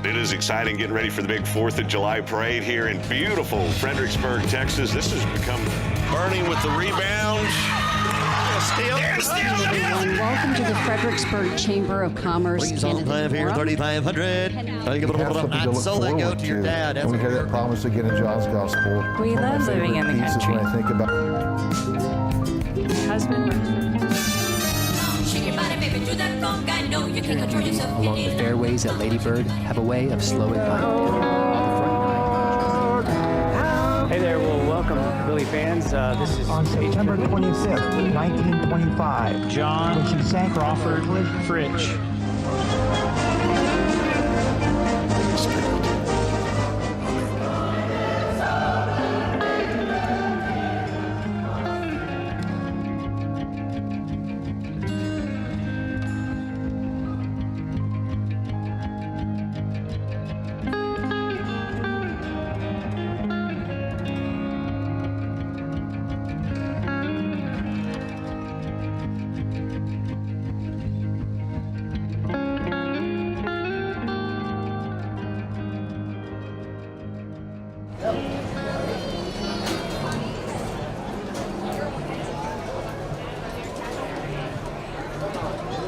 It is exciting getting ready for the big 4th of July parade here in beautiful Fredericksburg, Texas. This has become burning with the rebound. Steal. Welcome to the Fredericksburg Chamber of Commerce. Please on time here, 3,500. So they go to your dad. And we had that promise to get in John's gospel. We love living in the country. When I think about Husband. Along the fairways at Lady Bird have a way of slowing down. Hey there, well, welcome, Billy fans. This is on September 25th, 1925. John when she sank Crawford Fritch.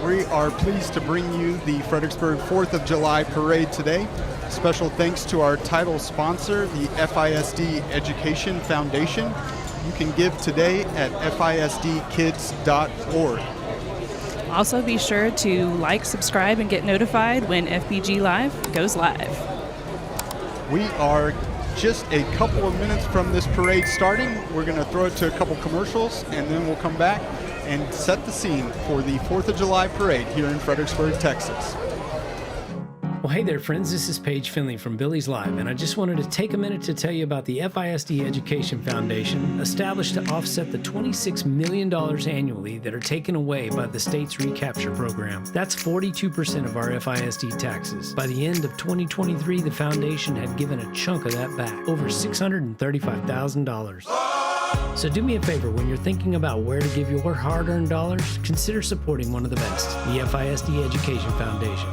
We are pleased to bring you the Fredericksburg 4th of July parade today. Special thanks to our title sponsor, the FISD Education Foundation. You can give today at FISDkids.org. Also be sure to like, subscribe, and get notified when FBG Live goes live. We are just a couple of minutes from this parade starting. We're going to throw it to a couple commercials, and then we'll come back and set the scene for the 4th of July parade here in Fredericksburg, Texas. Well, hey there, friends. This is Paige Finley from Billy's Live, and I just wanted to take a minute to tell you about the FISD Education Foundation, established to offset the $26 million annually that are taken away by the state's recapture program. That's 42% of our FISD taxes. By the end of 2023, the foundation had given a chunk of that back, over $635,000. So do me a favor, when you're thinking about where to give your hard-earned dollars, consider supporting one of the best, the FISD Education Foundation.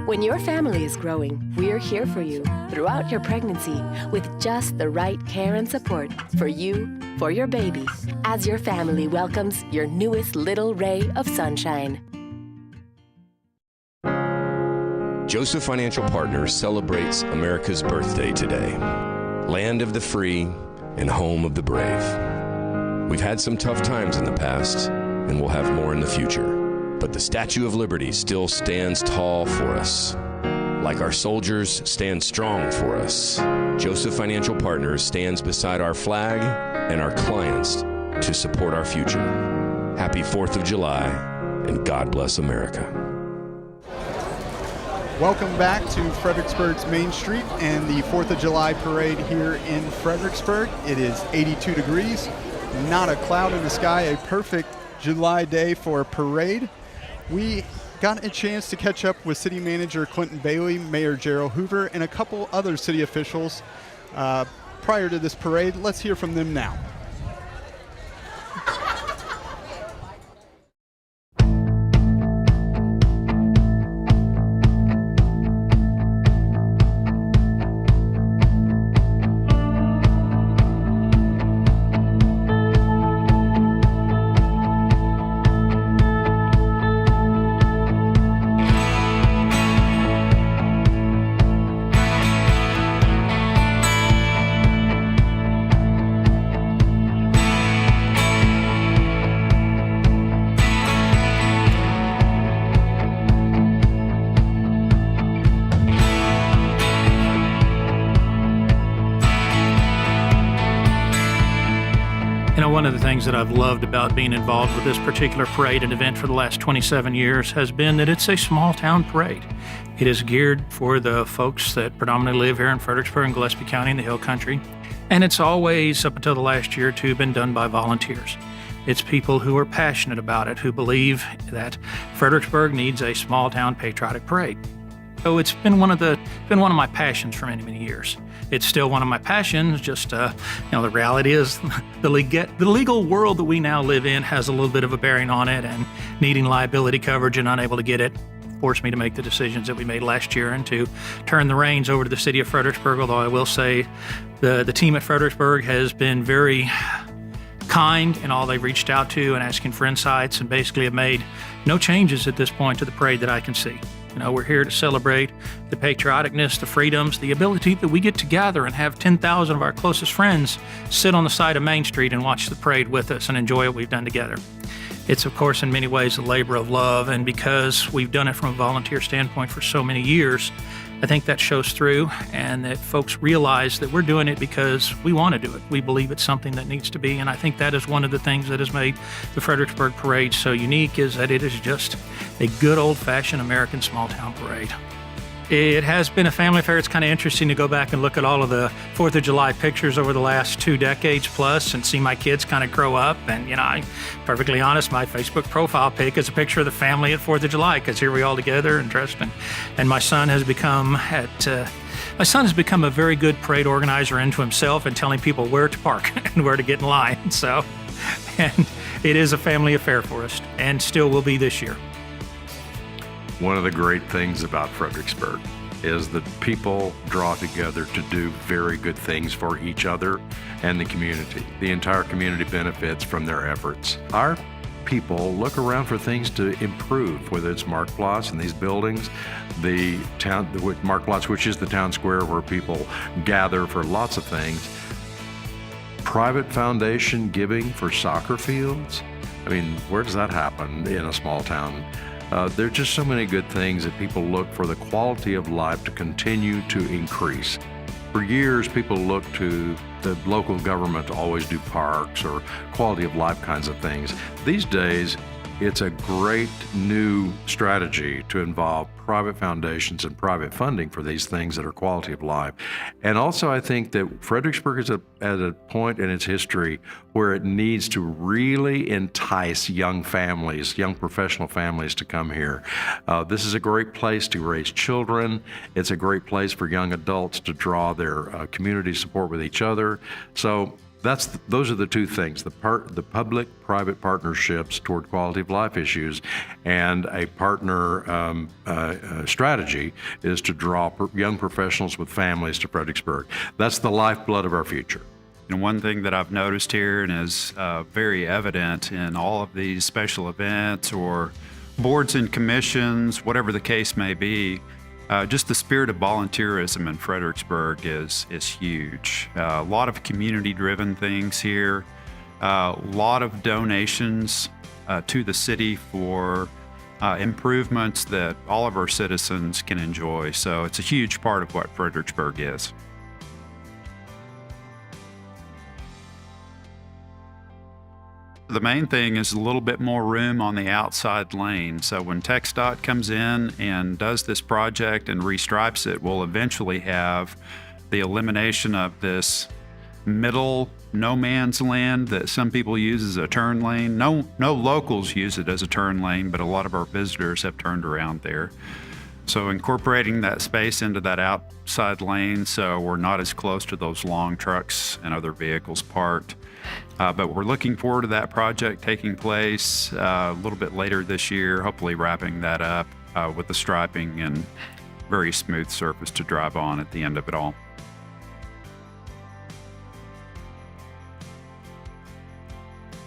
When your family is growing, we're here for you throughout your pregnancy with just the right care and support for you, for your baby, as your family welcomes your newest little ray of sunshine. Joseph Financial Partners celebrates America's birthday today. Land of the free and home of the brave. We've had some tough times in the past, and we'll have more in the future. But the Statue of Liberty still stands tall for us. Like our soldiers stand strong for us, Joseph Financial Partners stands beside our flag and our clients to support our future. Happy 4th of July, and God bless America. Welcome back to Fredericksburg's Main Street and the 4th of July parade here in Fredericksburg. It is 82 degrees, not a cloud in the sky, a perfect July day for a parade. We got a chance to catch up with City Manager Clinton Bailey, Mayor Gerald Hoover, and a couple other city officials prior to this parade. Let's hear from them now. of the things that I've loved about being involved with this particular parade and event for the last 27 years has been that it's a small town parade. It is geared for the folks that predominantly live here in Fredericksburg and Gillespie County in the Hill Country. And it's always, up until the last year or two, been done by volunteers. It's people who are passionate about it, who believe that Fredericksburg needs a small town patriotic parade. So it's been one of my passions for many, many years. It's still one of my passions. Just the reality is the legal world that we now live in has a little bit of a bearing on it, and needing liability coverage and unable to get it forced me to make the decisions that we made last year and to turn the reins over to the city of Fredericksburg. Although I will say the team at Fredericksburg has been very kind in all they've reached out to and asking for insights, and basically have made no changes at this point to the parade that I can see. We're here to celebrate the patrioticness, the freedoms, the ability that we get to gather and have 10,000 of our closest friends sit on the side of Main Street and watch the parade with us and enjoy what we've done together. It's, of course, in many ways a labor of love, and because we've done it from a volunteer standpoint for so many years, I think that shows through, and that folks realize that we're doing it because we want to do it. We believe it's something that needs to be, and I think that is one of the things that has made the Fredericksburg Parade so unique, is that it is just a good old-fashioned American small-town parade. It has been a family affair. It's kind of interesting to go back and look at all of the 4th of July pictures over the last 2 decades plus and see my kids kind of grow up. And, I'm perfectly honest, my Facebook profile pic is a picture of the family at 4th of July, because here we all together and dressed. And my son has become a very good parade organizer into himself and telling people where to park and where to get in line. And it is a family affair for us, and still will be this year. One of the great things about Fredericksburg is that people draw together to do very good things for each other and the community. The entire community benefits from their efforts. Our people look around for things to improve, whether it's Marktplatz and these buildings, the town, Marktplatz, which is the town square where people gather for lots of things. Private foundation giving for soccer fields. Where does that happen in a small town? There are just so many good things that people look for the quality of life to continue to increase. For years, people look to the local government to always do parks or quality of life kinds of things. These days, it's a great new strategy to involve private foundations and private funding for these things that are quality of life. And also, I think that Fredericksburg is at a point in its history where it needs to really entice young families, young professional families to come here. This is a great place to raise children. It's a great place for young adults to draw their community support with each other. So those are the two things, the public-private partnerships toward quality of life issues, and a partner strategy is to draw young professionals with families to Fredericksburg. That's the lifeblood of our future. And one thing that I've noticed here, and is very evident in all of these special events or boards and commissions, whatever the case may be, just the spirit of volunteerism in Fredericksburg is huge. A lot of community-driven things here, a lot of donations to the city for improvements that all of our citizens can enjoy. So it's a huge part of what Fredericksburg is. The main thing is a little bit more room on the outside lane. So when TxDOT comes in and does this project and restripes it, we'll eventually have the elimination of this middle no man's land that some people use as a turn lane. No locals use it as a turn lane, but a lot of our visitors have turned around there. So incorporating that space into that outside lane so we're not as close to those long trucks and other vehicles parked. But we're looking forward to that project taking place a little bit later this year, hopefully wrapping that up with the striping and very smooth surface to drive on at the end of it all.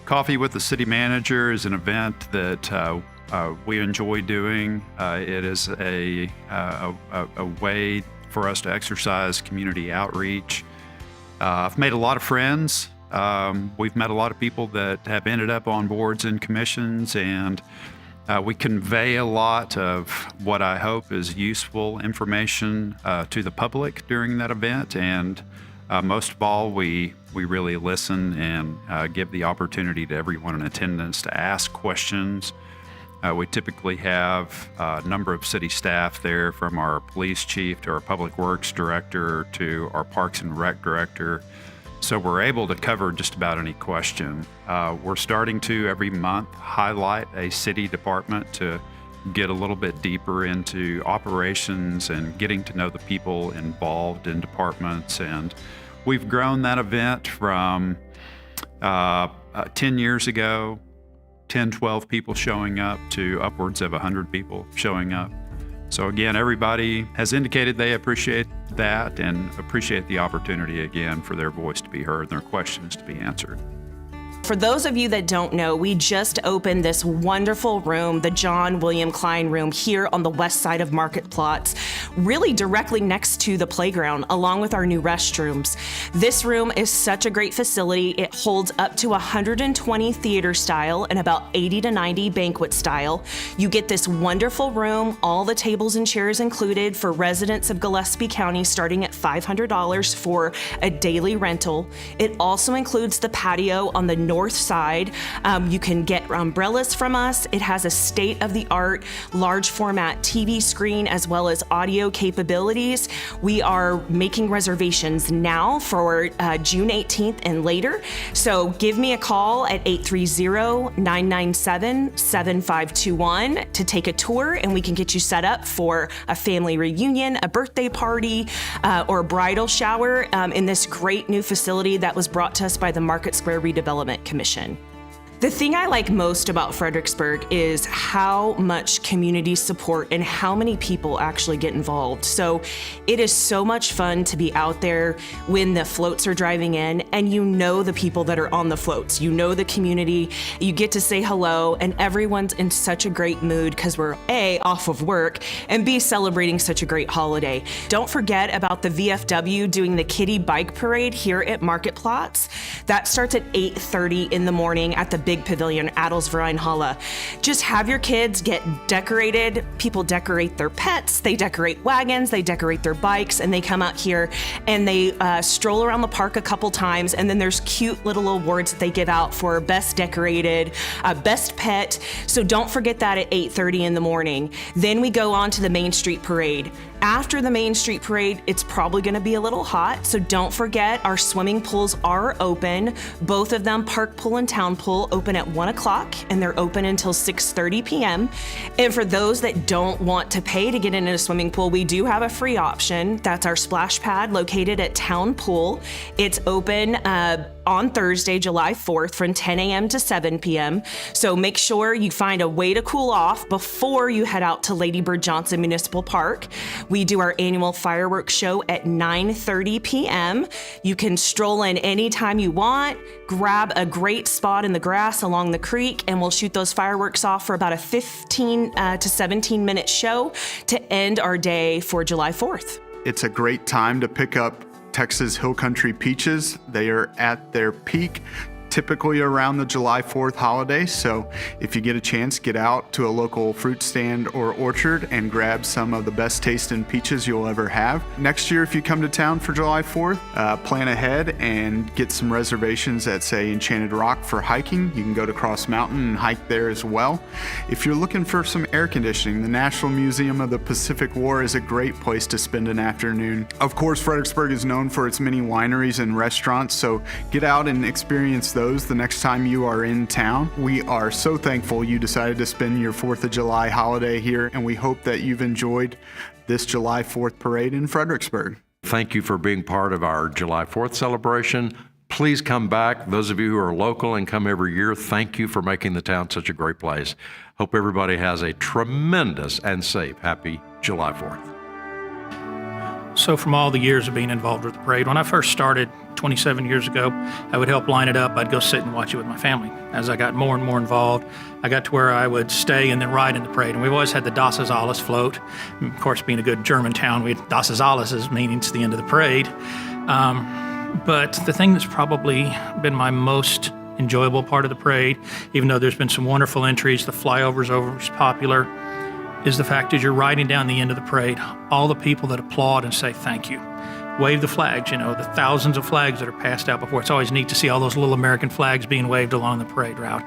Coffee with the City Manager is an event that we enjoy doing. It is a way for us to exercise community outreach. I've made a lot of friends. We've met a lot of people that have ended up on boards and commissions, and we convey a lot of what I hope is useful information to the public during that event, and Most of all, we really listen and give the opportunity to everyone in attendance to ask questions. We typically have a number of city staff there, from our police chief to our public works director to our parks and rec director. So we're able to cover just about any question. We're starting to, every month, highlight a city department to get a little bit deeper into operations and getting to know the people involved in departments. And we've grown that event from 10 years ago, 10, 12 people showing up, to upwards of 100 people showing up. So again, everybody has indicated they appreciate that and appreciate the opportunity again for their voice to be heard and their questions to be answered. For those of you that don't know, we just opened this wonderful room, the John William Klein room, here on the west side of Market Plots, really directly next to the playground, along with our new restrooms. This room is such a great facility. It holds up to 120 theater style and about 80 to 90 banquet style. You get this wonderful room, all the tables and chairs included for residents of Gillespie County, starting at $500 for a daily rental. It also includes the patio on the north side. You can get umbrellas from us. It has a state-of-the-art large format TV screen as well as audio capabilities. We are making reservations now for June 18th and later. So give me a call at 830-997-7521 to take a tour, and we can get you set up for a family reunion, a birthday party, or a bridal shower in this great new facility that was brought to us by the Market Square Redevelopment Commission. The thing I like most about Fredericksburg is how much community support and how many people actually get involved. So it is so much fun to be out there when the floats are driving in, and you know the people that are on the floats. You know the community. You get to say hello, and everyone's in such a great mood because we're A, off of work, and B, celebrating such a great holiday. Don't forget about the VFW doing the Kiddie Bike Parade here at Market Plots. That starts at 8:30 in the morning at the Big Pavilion, Adelsverein Halle. Just have your kids get decorated. People decorate their pets, they decorate wagons, they decorate their bikes, and they come out here and they stroll around the park a couple times, and then there's cute little awards that they give out for best decorated, best pet. So don't forget that at 8:30 in the morning. Then we go on to the Main Street Parade. After the Main Street Parade, it's probably going to be a little hot, so don't forget our swimming pools are open. Both of them, Park Pool and Town Pool, open at 1 o'clock, and they're open until 6:30 p.m. And for those that don't want to pay to get into a swimming pool, we do have a free option. That's our splash pad located at Town Pool. It's open on Thursday, July 4th from 10 a.m. to 7 p.m. So make sure you find a way to cool off before you head out to Lady Bird Johnson Municipal Park. We do our annual fireworks show at 9:30 p.m. You can stroll in anytime you want, grab a great spot in the grass along the creek, and we'll shoot those fireworks off for about a 15 to 17 minute show to end our day for July 4th. It's a great time to pick up Texas Hill Country peaches. They are at their peak typically around the July 4th holiday. So if you get a chance, get out to a local fruit stand or orchard and grab some of the best tasting peaches you'll ever have. Next year, if you come to town for July 4th, plan ahead and get some reservations at, say, Enchanted Rock for hiking. You can go to Cross Mountain and hike there as well. If you're looking for some air conditioning, the National Museum of the Pacific War is a great place to spend an afternoon. Of course, Fredericksburg is known for its many wineries and restaurants, so get out and experience those the next time you are in town. We are so thankful you decided to spend your 4th of July holiday here, and we hope that you've enjoyed this July 4th parade in Fredericksburg. Thank you for being part of our July 4th celebration. Please come back. Those of you who are local and come every year, thank you for making the town such a great place. Hope everybody has a tremendous and safe, happy July 4th. So from all the years of being involved with the parade, when I first started 27 years ago, I would help line it up. I'd go sit and watch it with my family. As I got more and more involved, I got to where I would stay and then ride in the parade. And we've always had the Das ist alles float. And of course, being a good German town, we had Das ist alles meaning it's the end of the parade. But the thing that's probably been my most enjoyable part of the parade, even though there's been some wonderful entries, the flyovers over is popular, is the fact that you're riding down the end of the parade, all the people that applaud and say thank you. wave the flags, the thousands of flags that are passed out before. It's always neat to see all those little American flags being waved along the parade route.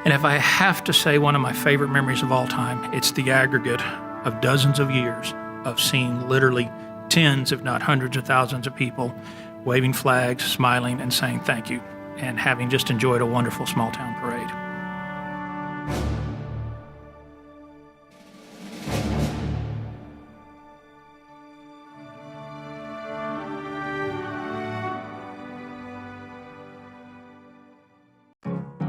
And if I have to say one of my favorite memories of all time, it's the aggregate of dozens of years of seeing literally tens, if not hundreds of thousands of people waving flags, smiling, and saying thank you, and having just enjoyed a wonderful small town parade.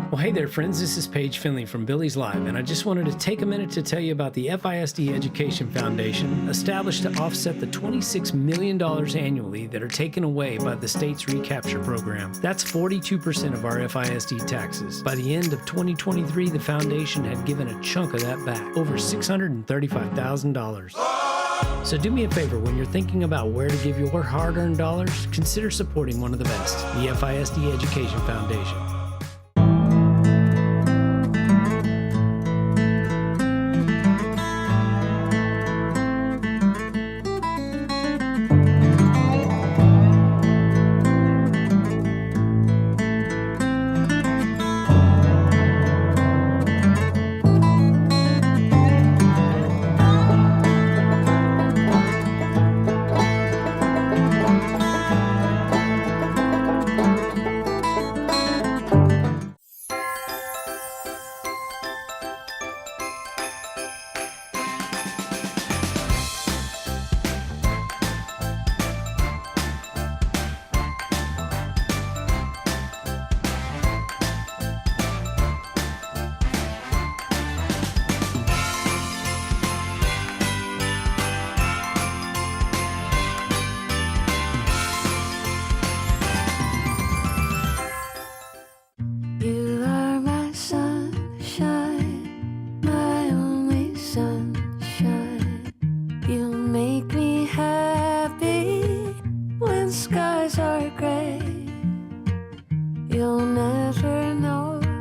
Well, hey there, friends. This is Paige Finley from Billy's Live, and I just wanted to take a minute to tell you about the FISD Education Foundation, established to offset the $26 million annually that are taken away by the state's recapture program. That's 42% of our FISD taxes. By the end of 2023, the foundation had given a chunk of that back, over $635,000. So do me a favor, when you're thinking about where to give your hard-earned dollars, consider supporting one of the best, the FISD Education Foundation.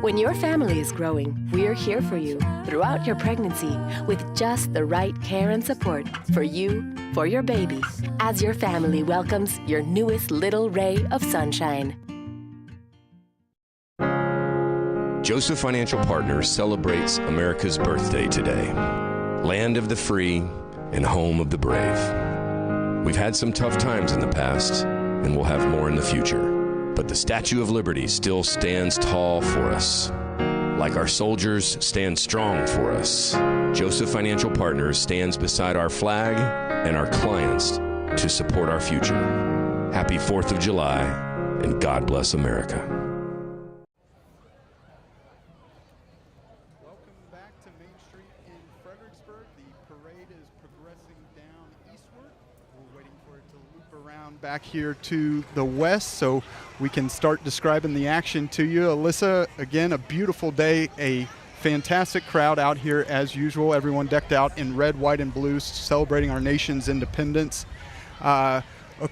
When your family is growing, we're here for you throughout your pregnancy with just the right care and support for you, for your baby, as your family welcomes your newest little ray of sunshine. Joseph Financial Partners celebrates America's birthday today. Land of the free and home of the brave. We've had some tough times in the past, and we'll have more in the future. But the Statue of Liberty still stands tall for us. Like our soldiers stand strong for us, Joseph Financial Partners stands beside our flag and our clients to support our future. Happy 4th of July, and God bless America. Welcome back to Main Street in Fredericksburg. The parade is progressing down eastward. We're waiting for it to loop around back here to the west so we can start describing the action to you. Alyssa, again, a beautiful day, a fantastic crowd out here as usual. Everyone decked out in red, white, and blue, celebrating our nation's independence. A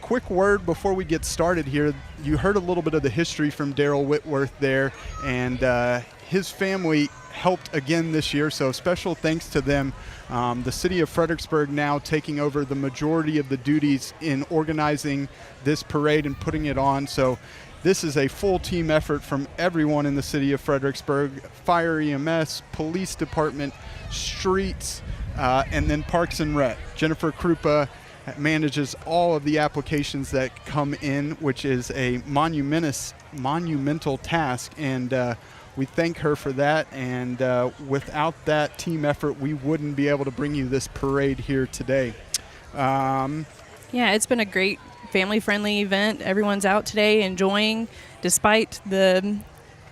quick word before we get started here. You heard a little bit of the history from Daryl Whitworth there, and his family helped again this year, so special thanks to them. The city of Fredericksburg now taking over the majority of the duties in organizing this parade and putting it on. So this is a full team effort from everyone in the city of Fredericksburg: fire, EMS, police department, streets, and then Parks and Rec. Jennifer Krupa manages all of the applications that come in, which is a monumental task, and we thank her for that, and without that team effort, we wouldn't be able to bring you this parade here today. Yeah, it's been a great family-friendly event. Everyone's out today enjoying, despite the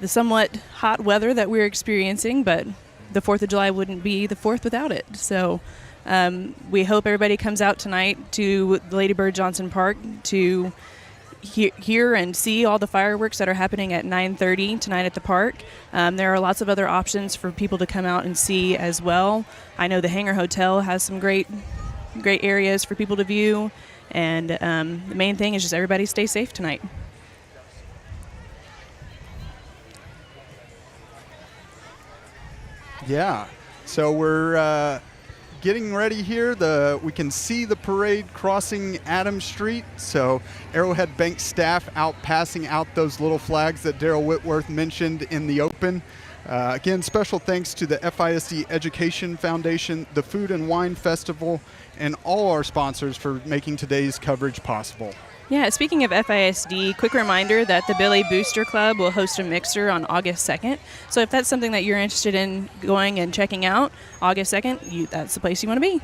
somewhat hot weather that we're experiencing, but the 4th of July wouldn't be the 4th without it. So we hope everybody comes out tonight to Lady Bird Johnson Park to hear and see all the fireworks that are happening at 9:30 tonight at the park. There are lots of other options for people to come out and see as well. I know the Hangar Hotel has some great areas for people to view, and the main thing is just everybody stay safe tonight. Yeah, so we're getting ready here. We can see the parade crossing Adams Street. So Arrowhead Bank staff out passing out those little flags that Daryl Whitworth mentioned in the open. Again, special thanks to the FISD Education Foundation, the Food and Wine Festival, and all our sponsors for making today's coverage possible. Yeah, speaking of FISD, quick reminder that the Billy Booster Club will host a mixer on August 2nd. So if that's something that you're interested in going and checking out, August 2nd, that's the place you want to be.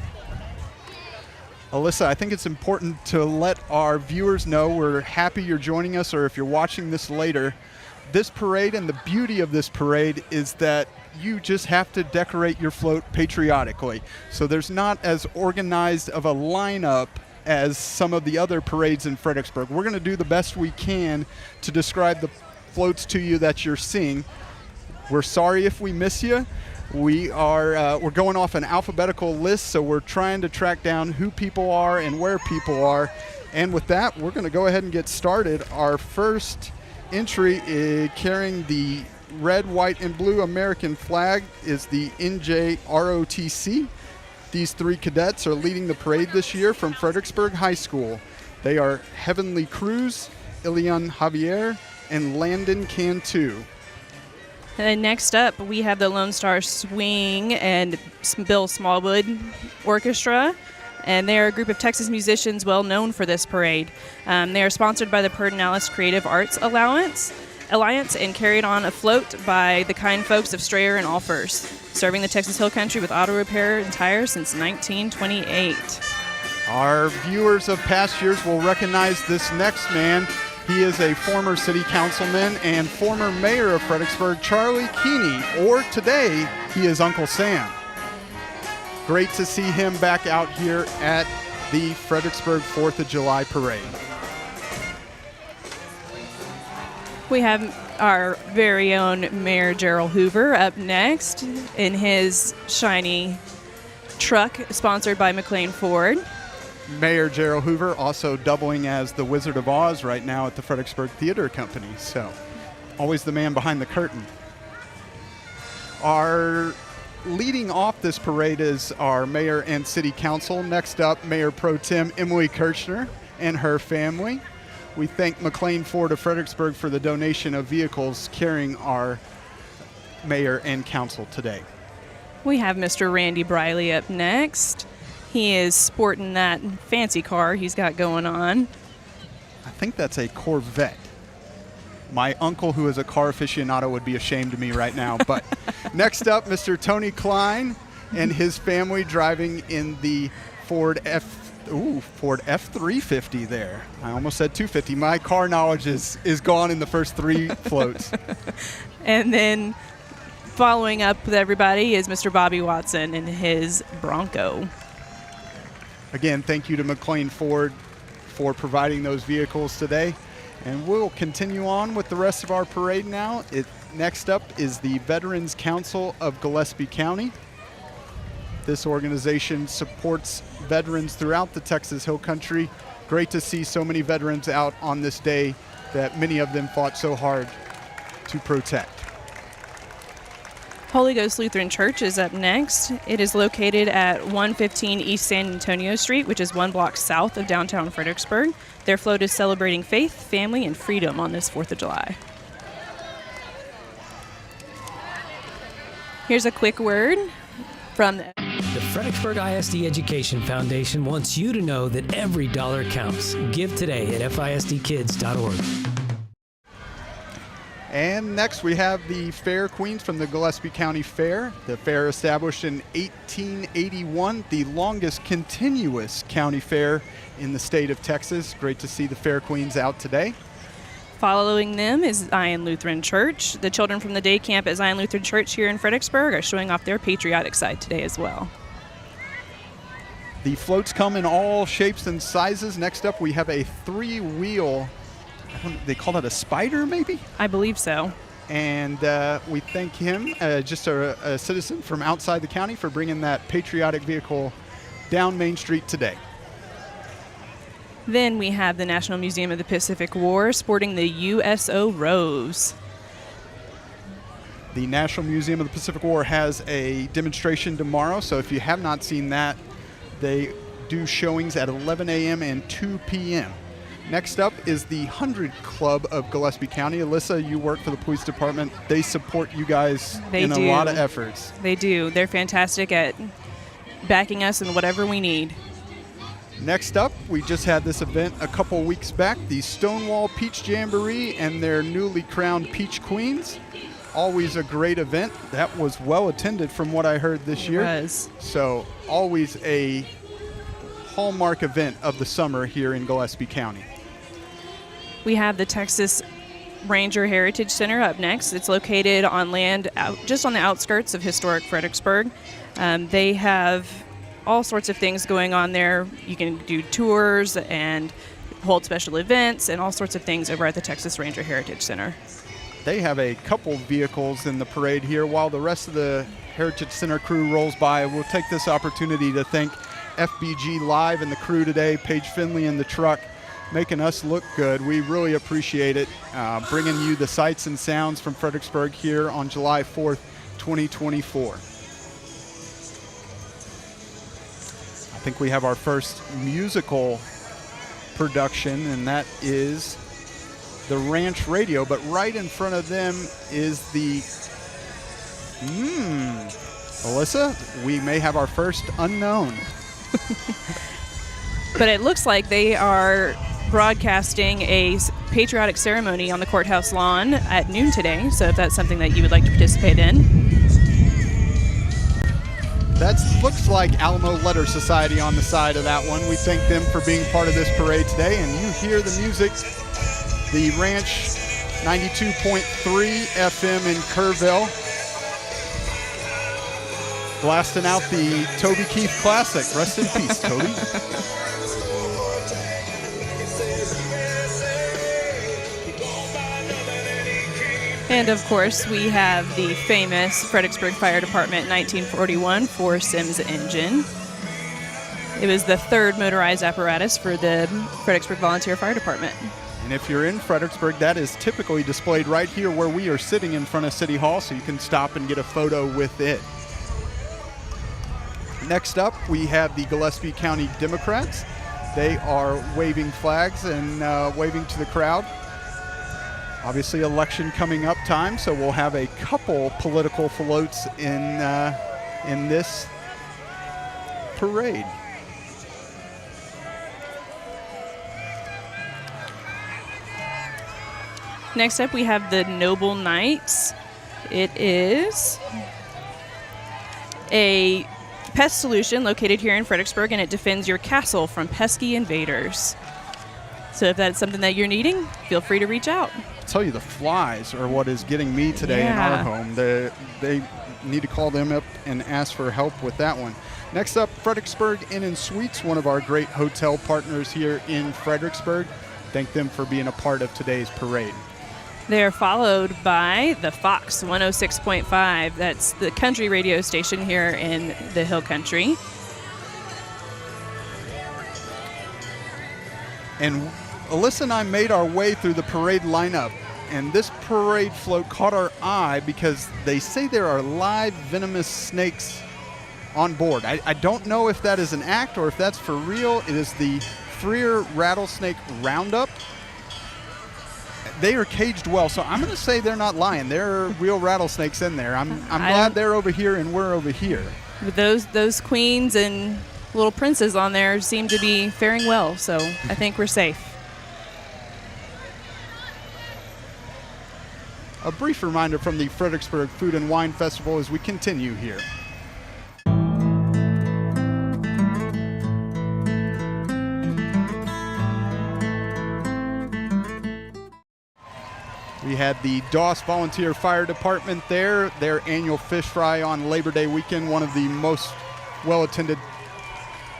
Alyssa, I think it's important to let our viewers know we're happy you're joining us, or if you're watching this later, this parade and the beauty of this parade is that you just have to decorate your float patriotically. So there's not as organized of a lineup as some of the other parades in Fredericksburg. We're going to do the best we can to describe the floats to you that you're seeing. We're sorry if we miss you. We're going off an alphabetical list, so we're trying to track down who people are and where people are. And with that, we're going to go ahead and get started. Our first entry carrying the red, white, and blue American flag is the NJROTC. These three cadets are leading the parade this year from Fredericksburg High School. They are Heavenly Cruz, Ilian Javier, and Landon Cantu. And next up, we have the Lone Star Swing and Bill Smallwood Orchestra. And they are a group of Texas musicians well known for this parade. They are sponsored by the Pedernales Creative Arts Alliance and carried on afloat by the kind folks of Strayer and Allfors, serving the Texas Hill Country with auto repair and tires since 1928. Our viewers of past years will recognize this next man. He is a former city councilman and former mayor of Fredericksburg, Charlie Keeney, or today he is Uncle Sam. Great to see him back out here at the Fredericksburg 4th of July parade. We have our very own Mayor Gerald Hoover up next in his shiny truck sponsored by McLean Ford. Mayor Gerald Hoover also doubling as the Wizard of Oz right now at the Fredericksburg Theater Company, so always the man behind the curtain. Our leading off this parade is our mayor and city council. Next up, Mayor Pro Tem Emily Kirchner and her family. We thank McLean Ford of Fredericksburg for the donation of vehicles carrying our mayor and council today. We have Mr. Randy Briley up next. He is sporting that fancy car he's got going on. I think that's a Corvette. My uncle, who is a car aficionado, would be ashamed of me right now. But next up, Mr. Tony Klein and his family driving in the Ford F-350 there. I almost said 250. My car knowledge is gone in the first three floats. And then following up with everybody is Mr. Bobby Watson and his Bronco. Again, thank you to McLean Ford for providing those vehicles today. And we'll continue on with the rest of our parade now. Next up is the Veterans Council of Gillespie County. This organization supports veterans throughout the Texas Hill Country. Great to see so many veterans out on this day that many of them fought so hard to protect. Holy Ghost Lutheran Church is up next. It is located at 115 East San Antonio Street, which is 1 block south of downtown Fredericksburg. Their float is celebrating faith, family, and freedom on this 4th of July. Here's a quick word from the Fredericksburg ISD Education Foundation wants you to know that every dollar counts. Give today at FISDkids.org. And next we have the Fair Queens from the Gillespie County Fair. The fair established in 1881, the longest continuous county fair in the state of Texas. Great to see the Fair Queens out today. Following them is Zion Lutheran Church. The children from the day camp at Zion Lutheran Church here in Fredericksburg are showing off their patriotic side today as well. The floats come in all shapes and sizes. Next up we have a three-wheel, they call it a spider maybe? I believe so. And we thank him, just a citizen from outside the county, for bringing that patriotic vehicle down Main Street today. Then we have the National Museum of the Pacific War sporting the USO Rose. The National Museum of the Pacific War has a demonstration tomorrow, so if you have not seen that, they do showings at 11 a.m. and 2 p.m. Next up is the 100 Club of Gillespie County. Alyssa, you work for the police department. They support you guys in a lot of efforts. They do. They're fantastic at backing us in whatever we need. Next up, we just had this event a couple weeks back, the Stonewall Peach Jamboree and their newly crowned Peach Queens. Always a great event. That was well attended from what I heard this year. It was. So always a hallmark event of the summer here in Gillespie County. We have the Texas Ranger Heritage Center up next. It's located on land just on the outskirts of historic Fredericksburg. They have all sorts of things going on there. You can do tours and hold special events and all sorts of things over at the Texas Ranger Heritage Center. They have a couple vehicles in the parade here. While the rest of the Heritage Center crew rolls by, we'll take this opportunity to thank FbgLive and the crew today, Paige Finley in the truck, making us look good. We really appreciate it, bringing you the sights and sounds from Fredericksburg here on July 4th, 2024. I think we have our first musical production, and that is the Ranch Radio, but right in front of them is the Alyssa, we may have our first unknown. But it looks like they are broadcasting a patriotic ceremony on the courthouse lawn at noon today, so if that's something that you would like to participate in. That looks like Alamo Letter Society on the side of that one. We thank them for being part of this parade today, and you hear the music. The Ranch 92.3 FM in Kerrville, blasting out the Toby Keith Classic. Rest in peace, Toby. And of course, we have the famous Fredericksburg Fire Department 1941 Four Sims engine. It was the third motorized apparatus for the Fredericksburg Volunteer Fire Department. And if you're in Fredericksburg, that is typically displayed right here where we are sitting in front of City Hall, so you can stop and get a photo with it. Next up, we have the Gillespie County Democrats. They are waving flags and waving to the crowd. Obviously, election coming up time, so we'll have a couple political floats in this parade. Next up, we have the Noble Knights. It is a pest solution located here in Fredericksburg, and it defends your castle from pesky invaders. So if that's something that you're needing, feel free to reach out. I'll tell you, the flies are what is getting me today in our home. They need to call them up and ask for help with that one. Next up, Fredericksburg Inn & Suites, one of our great hotel partners here in Fredericksburg. Thank them for being a part of today's parade. They are followed by the Fox 106.5. That's the country radio station here in the Hill Country. And Alyssa and I made our way through the parade lineup, and this parade float caught our eye because they say there are live venomous snakes on board. I don't know if that is an act or if that's for real. It is the Freer Rattlesnake Roundup. They are caged well, so I'm going to say they're not lying. There are real rattlesnakes in there. I'm glad they're over here and we're over here. With those queens and little princes on there seem to be faring well, so I think we're safe. A brief reminder from the Fredericksburg Food and Wine Festival as we continue here. We had the Doss Volunteer Fire Department there, their annual fish fry on Labor Day weekend, one of the most well-attended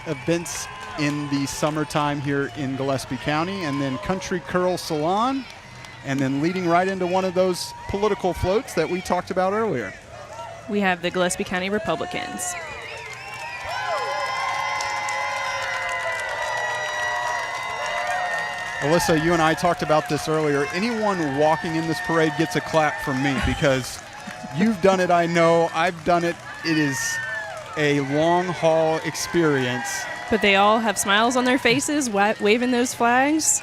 events in the summertime here in Gillespie County. And then Country Curl Salon, and then leading right into one of those political floats that we talked about earlier. We have the Gillespie County Republicans. Alyssa, you and I talked about this earlier. Anyone walking in this parade gets a clap from me because You've done it, I know. I've done it. It is a long haul experience. But they all have smiles on their faces, waving those flags.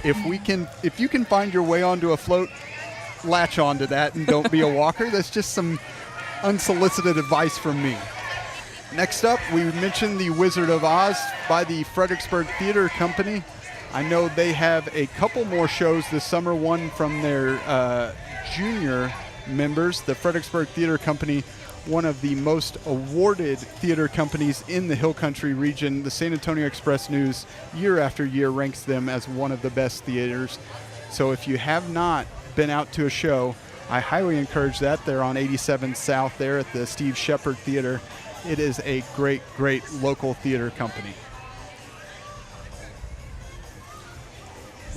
If you can find your way onto a float, latch onto that and don't be a walker. That's just some unsolicited advice from me. Next up, we mentioned the Wizard of Oz by the Fredericksburg Theater Company. I know they have a couple more shows this summer, one from their junior members. The Fredericksburg Theater Company, one of the most awarded theater companies in the Hill Country region. The San Antonio Express News year after year ranks them as one of the best theaters. So if you have not been out to a show, I highly encourage that. They're on 87 South there at the Steve Shepard Theater. It is a great, great local theater company.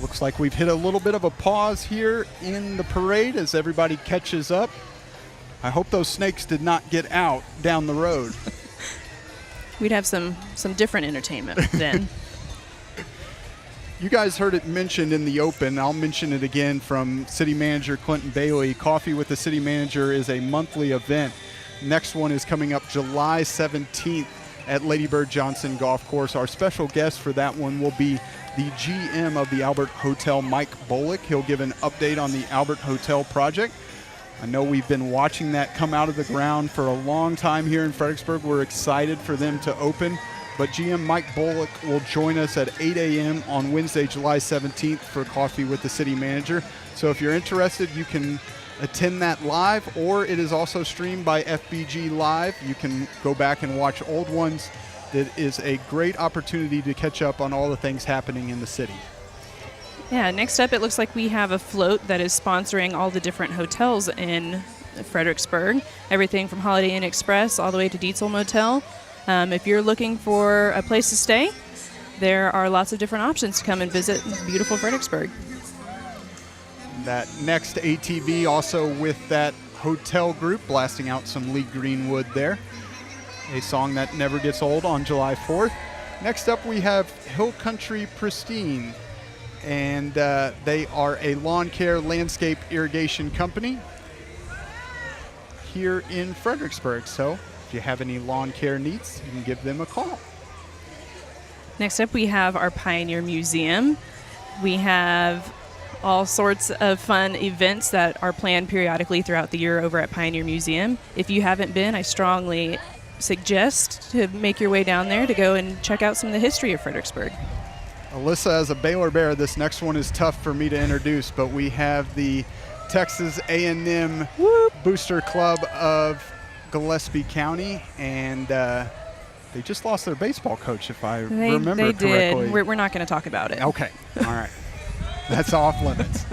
Looks like we've hit a little bit of a pause here in the parade as everybody catches up. I hope those snakes did not get out down the road. We'd have some different entertainment then. You guys heard it mentioned in the open. I'll mention it again from City Manager Clinton Bailey. Coffee with the City Manager is a monthly event. Next one is coming up July 17th at Lady Bird Johnson Golf Course. Our special guest for that one will be the GM of the Albert Hotel, Mike Bullock. He'll give an update on the Albert Hotel project. I know we've been watching that come out of the ground for a long time here in Fredericksburg. We're excited for them to open. But GM Mike Bullock will join us at 8 a.m. on Wednesday, July 17th for Coffee with the City Manager. So if you're interested, you can attend that live, or it is also streamed by FbgLive. You can go back and watch old ones. It is a great opportunity to catch up on all the things happening in the city. Yeah, next up, it looks like we have a float that is sponsoring all the different hotels in Fredericksburg. Everything from Holiday Inn Express all the way to Dietzel Motel. If you're looking for a place to stay, there are lots of different options to come and visit beautiful Fredericksburg. That next ATV also with that hotel group blasting out some Lee Greenwood there. A song that never gets old on July 4th. Next up we have Hill Country Pristine, and they are a lawn care landscape irrigation company here in Fredericksburg. So if you have any lawn care needs, you can give them a call. Next up we have our Pioneer Museum. We have all sorts of fun events that are planned periodically throughout the year over at Pioneer Museum. If you haven't been, I strongly suggest to make your way down there to go and check out some of the history of Fredericksburg. Alyssa, as a Baylor Bear, this next one is tough for me to introduce, but we have the Texas A&M Booster Club of Gillespie County, and they just lost their baseball coach, if I remember correctly. They did. We're not going to talk about it. Okay. All right. That's off limits.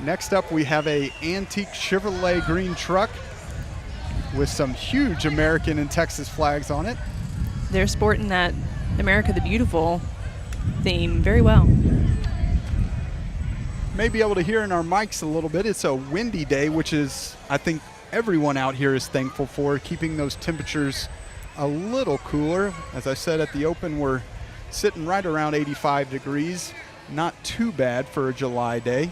Next up, we have a antique Chevrolet green truck with some huge American and Texas flags on it. They're sporting that America the Beautiful theme very well. May be able to hear in our mics a little bit. It's a windy day, which is, I think, everyone out here is thankful for, keeping those temperatures a little cooler. As I said at the open, we're sitting right around 85 degrees. Not too bad for a July day.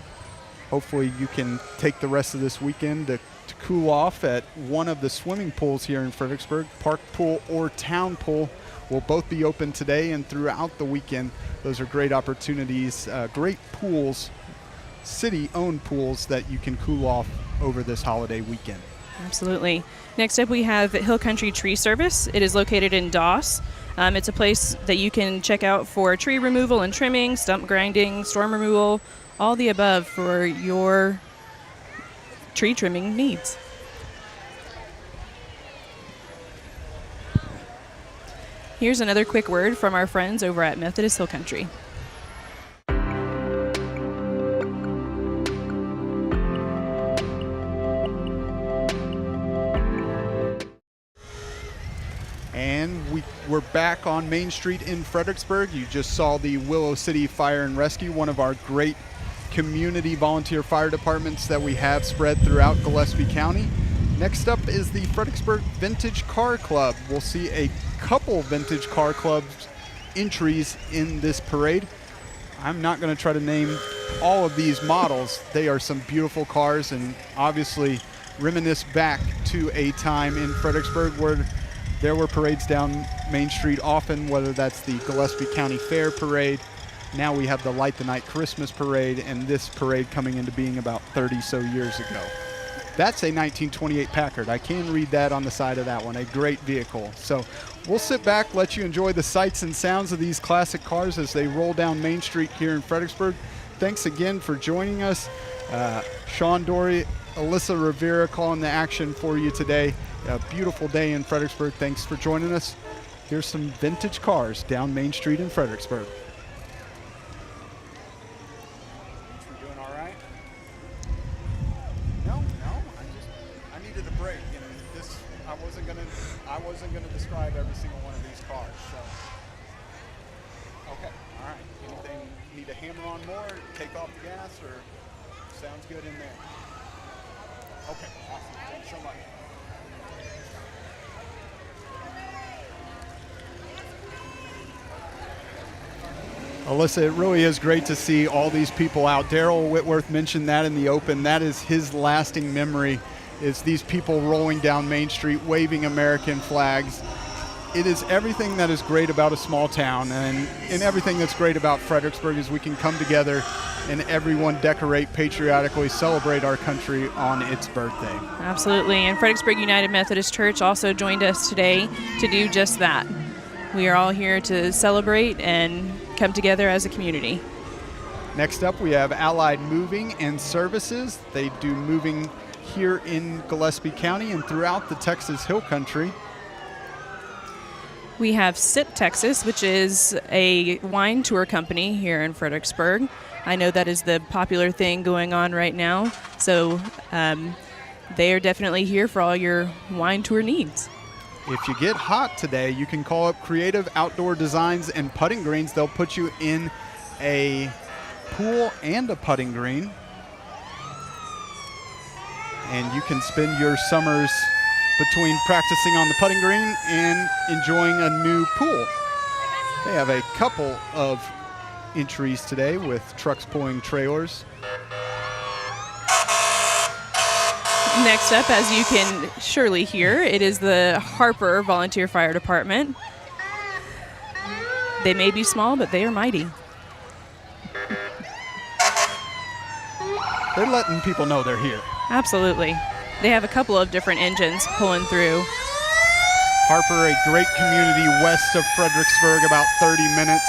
Hopefully you can take the rest of this weekend to cool off at one of the swimming pools here in Fredericksburg. Park Pool or Town Pool will both be open today and throughout the weekend. Those are great opportunities, great pools, city-owned pools that you can cool off over this holiday weekend. Absolutely. Next up, we have Hill Country Tree Service. It is located in Doss. It's a place that you can check out for tree removal and trimming, stump grinding, storm removal, all the above for your tree trimming needs. Here's another quick word from our friends over at Methodist Hill Country. And we're back on Main Street in Fredericksburg. You just saw the Willow City Fire and Rescue, one of our great community volunteer fire departments that we have spread throughout Gillespie County. Next up is the Fredericksburg Vintage Car Club. We'll see a couple vintage car clubs entries in this parade. I'm not going to try to name all of these models, they are some beautiful cars and obviously reminisce back to a time in Fredericksburg where there were parades down Main Street often, whether that's the Gillespie County Fair Parade. Now we have the Light the Night Christmas Parade, and this parade coming into being about 30 so years ago. That's a 1928 Packard. I can read that on the side of that one, a great vehicle. So we'll sit back, let you enjoy the sights and sounds of these classic cars as they roll down Main Street here in Fredericksburg. Thanks again for joining us. Sean Dory, Alyssa Rivera calling the action for you today. A beautiful day in Fredericksburg. Thanks for joining us. Here's some vintage cars down Main Street in Fredericksburg. You doing all right? No. I needed a break. You know, I wasn't gonna describe every single one of these cars. So, okay, all right. Anything need to hammer on more? Take off the gas, or sounds good in there? Okay, awesome. Thanks so much. Alyssa, it really is great to see all these people out. Daryl Whitworth mentioned that in the open. That is his lasting memory, is these people rolling down Main Street, waving American flags. It is everything that is great about a small town, and everything that's great about Fredericksburg is we can come together and everyone decorate patriotically, celebrate our country on its birthday. Absolutely, and Fredericksburg United Methodist Church also joined us today to do just that. We are all here to celebrate and come together as a community. Next up, we have Allied Moving and Services. They do moving here in Gillespie County and throughout the Texas Hill Country. We have Sip Texas, which is a wine tour company here in Fredericksburg. I know that is the popular thing going on right now, so they are definitely here for all your wine tour needs. If you get hot today, you can call up Creative Outdoor Designs and Putting Greens. They'll put you in a pool and a putting green. And you can spend your summers between practicing on the putting green and enjoying a new pool. They have a couple of entries today with trucks pulling trailers. Next up, as you can surely hear, it is the Harper Volunteer Fire Department. They may be small, but they are mighty. They're letting people know they're here. Absolutely. They have a couple of different engines pulling through. Harper, a great community west of Fredericksburg, about 30 minutes.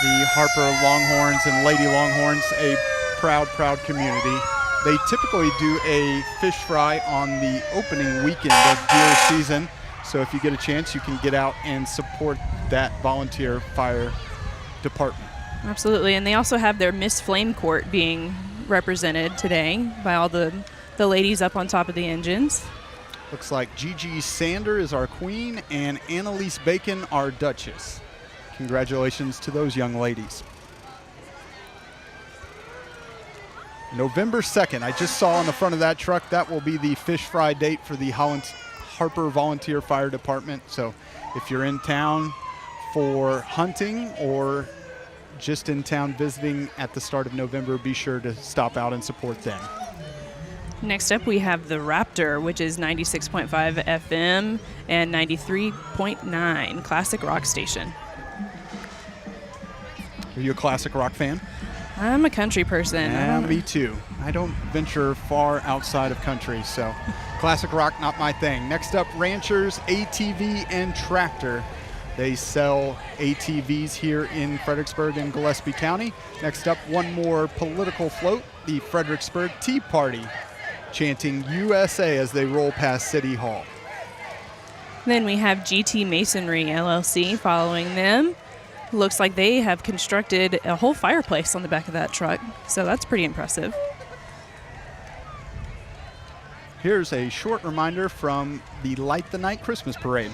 The Harper Longhorns and Lady Longhorns, a proud, proud community. They typically do a fish fry on the opening weekend of deer season. So if you get a chance, you can get out and support that volunteer fire department. Absolutely. And they also have their Miss Flame Court being represented today by all the ladies up on top of the engines. Looks like Gigi Sander is our queen and Annalise Bacon our duchess. Congratulations to those young ladies. November 2nd, I just saw on the front of that truck, that will be the fish fry date for the Harper Volunteer Fire Department. So if you're in town for hunting or just in town visiting at the start of November, be sure to stop out and support them. Next up, we have the Raptor, which is 96.5 FM and 93.9 classic rock station. Are you a classic rock fan? I'm a country person. Yeah, me too. I don't venture far outside of country, so classic rock, not my thing. Next up, Ranchers, ATV, and Tractor. They sell ATVs here in Fredericksburg and Gillespie County. Next up, one more political float, the Fredericksburg Tea Party, chanting USA as they roll past City Hall. Then we have GT Masonry LLC following them. Looks like they have constructed a whole fireplace on the back of that truck, so that's pretty impressive. Here's a short reminder from the Light the Night Christmas Parade.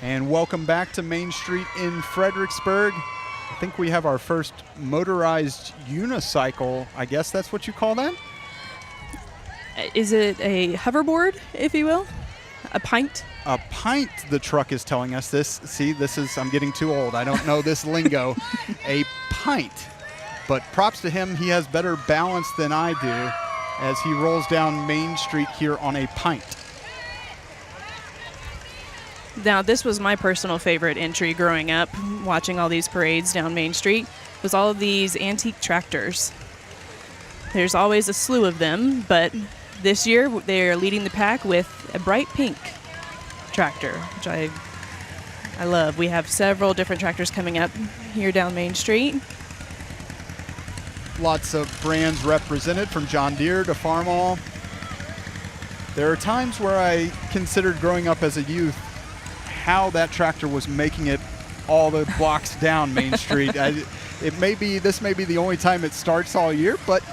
And welcome back to Main Street in Fredericksburg. I think we have our first motorized unicycle. I guess that's what you call that? Is it a hoverboard, if you will? A pint? A pint, the truck is telling us this. See, I'm getting too old. I don't know this lingo. A pint. But props to him, he has better balance than I do as he rolls down Main Street here on a pint. Now, this was my personal favorite entry growing up, watching all these parades down Main Street, was all of these antique tractors. There's always a slew of them, but this year they're leading the pack with a bright pink tractor, which I love. We have several different tractors coming up here down Main Street. Lots of brands represented, from John Deere to Farmall. There are times where I considered growing up as a youth how that tractor was making it all the blocks down Main Street. This may be the only time it starts all year, but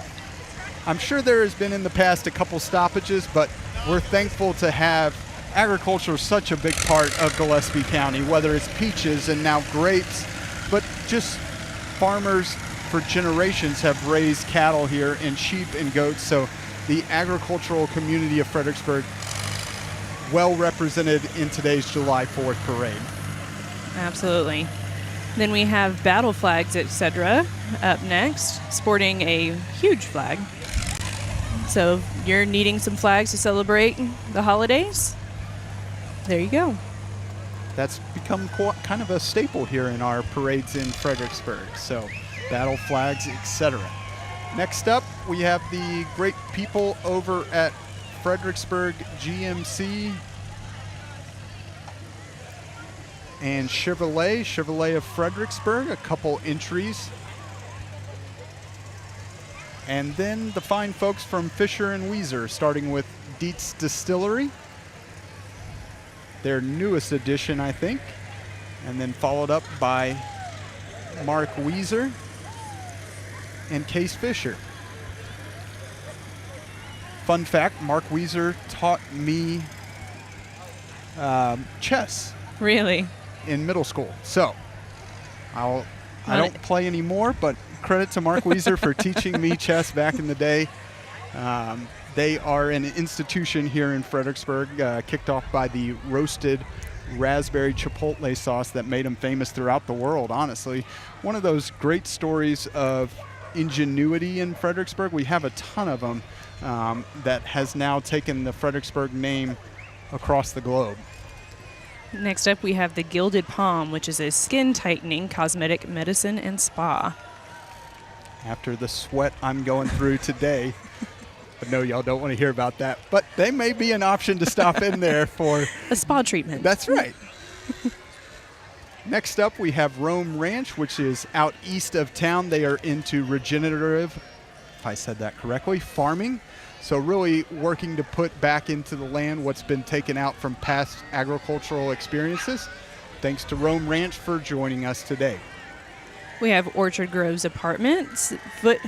I'm sure there has been in the past a couple stoppages, but we're thankful to have agriculture such a big part of Gillespie County, whether it's peaches and now grapes, but just farmers for generations have raised cattle here and sheep and goats. So the agricultural community of Fredericksburg well represented in today's July 4th parade. Absolutely. Then we have battle flags, etc. up next, sporting a huge flag. So if you're needing some flags to celebrate the holidays, there you go. That's become kind of a staple here in our parades in Fredericksburg. So battle flags, etc. Next up, we have the great people over at Fredericksburg GMC and Chevrolet of Fredericksburg, a couple entries. And then the fine folks from Fisher and Weezer, starting with Dietz Distillery, their newest addition, I think, and then followed up by Mark Weezer and Case Fisher. Fun fact, Mark Weezer taught me chess. Really? In middle school. So I don't play anymore, but credit to Mark Weezer for teaching me chess back in the day. They are an institution here in Fredericksburg, kicked off by the roasted raspberry chipotle sauce that made them famous throughout the world, honestly. One of those great stories of ingenuity in Fredericksburg. We have a ton of them that has now taken the Fredericksburg name across the globe. Next up, we have the Gilded Palm, which is a skin-tightening cosmetic medicine and spa. After the sweat I'm going through today, but no, y'all don't want to hear about that. But they may be an option to stop in there for a spa treatment. That's right. Next up, we have Rome Ranch, which is out east of town. They are into regenerative, if I said that correctly, farming. So really working to put back into the land what's been taken out from past agricultural experiences. Thanks to Rome Ranch for joining us today. We have Orchard Groves Apartments,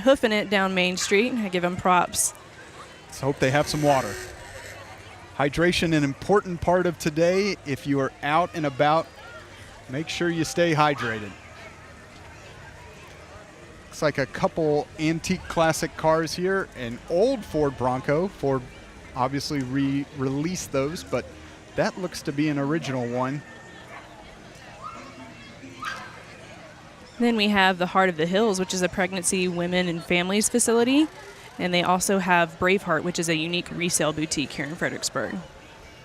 hoofing it down Main Street. I give them props. Let's hope they have some water. Hydration, an important part of today. If you are out and about, make sure you stay hydrated. Looks like a couple antique classic cars here. An old Ford Bronco. Ford obviously re-released those, but that looks to be an original one. Then we have the Heart of the Hills, which is a pregnancy, women, and families facility. And they also have Braveheart, which is a unique resale boutique here in Fredericksburg.